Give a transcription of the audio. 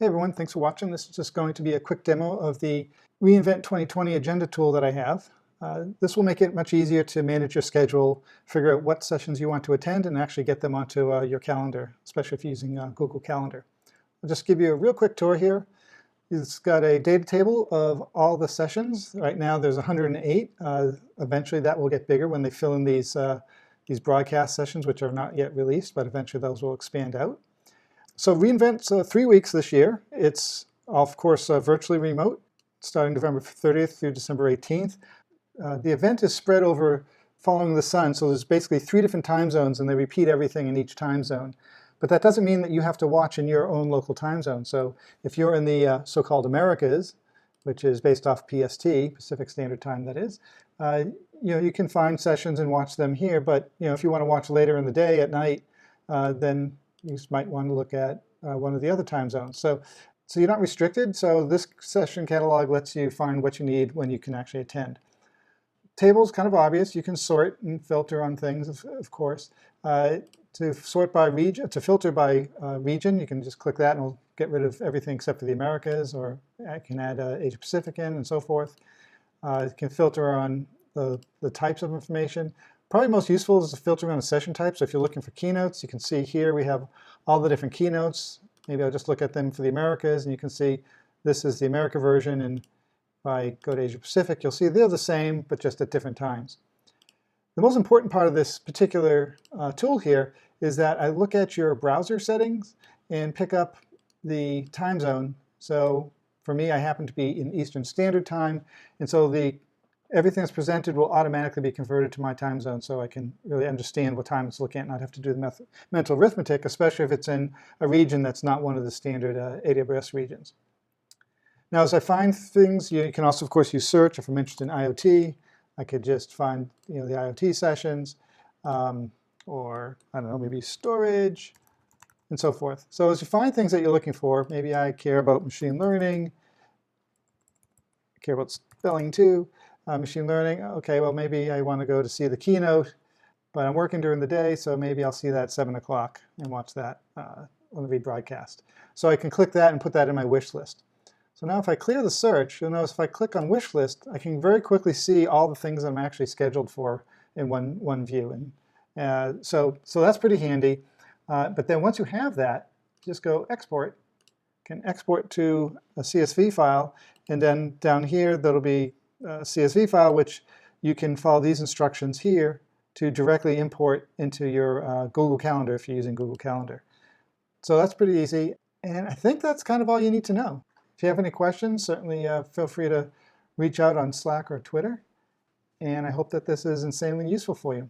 Hey everyone, thanks for watching. This is just going to be a quick demo of the reInvent 2020 agenda tool that I have. This will make it much easier to manage your schedule, figure out what sessions you want to attend, and actually get them onto your calendar, especially if you're using Google Calendar. I'll just give you a real quick tour here. It's got a data table of all the sessions. Right now there's 108. Eventually that will get bigger when they fill in these broadcast sessions, which are not yet released, but eventually those will expand out. So reInvent's 3 weeks this year. It's, of course, virtually remote, starting November 30th through December 18th. The event is spread over following the sun, so there's basically 3 different time zones, and they repeat everything in each time zone. But that doesn't mean that you have to watch in your own local time zone. So if you're in the so-called Americas, which is based off PST, Pacific Standard Time, that is, you can find sessions and watch them here. But if you want to watch later in the day at night, then you might want to look at one of the other time zones. So you're not restricted. So this session catalog lets you find what you need when you can actually attend. Table's kind of obvious. You can sort and filter on things, of course. To sort by region, to filter by region, you can just click that and it'll get rid of everything except for the Americas, or I can add Asia Pacific in and so forth. It can filter on the types of information. Probably most useful is to filter on the session type. So if you're looking for keynotes, you can see here we have all the different keynotes. Maybe I'll just look at them for the Americas, and you can see this is the America version. And if I go to Asia Pacific, you'll see they're the same, but just at different times. The most important part of this particular tool here is that I look at your browser settings and pick up the time zone. So for me, I happen to be in Eastern Standard Time, and so everything that's presented will automatically be converted to my time zone, so I can really understand what time it's looking at and not have to do the mental arithmetic, especially if it's in a region that's not one of the standard AWS regions. Now, as I find things, you can also, of course, use search. If I'm interested in IoT, I could just find the IoT sessions, or I don't know, maybe storage, and so forth. So as you find things that you're looking for, maybe I care about machine learning, care about spelling too. Machine learning, okay, well, maybe I want to go to see the keynote, but I'm working during the day, so maybe I'll see that at 7 o'clock and watch that on the rebroadcast. So I can click that and put that in my wish list. So now if I clear the search, you'll notice if I click on wish list, I can very quickly see all the things I'm actually scheduled for in one view. And so that's pretty handy. But then once you have that, just go export. You can export to a CSV file, and then down here there'll be a CSV file which you can follow these instructions here to directly import into your Google Calendar if you're using Google Calendar. So that's pretty easy, and I think that's kind of all you need to know. If you have any questions, certainly feel free to reach out on Slack or Twitter, and I hope that this is insanely useful for you.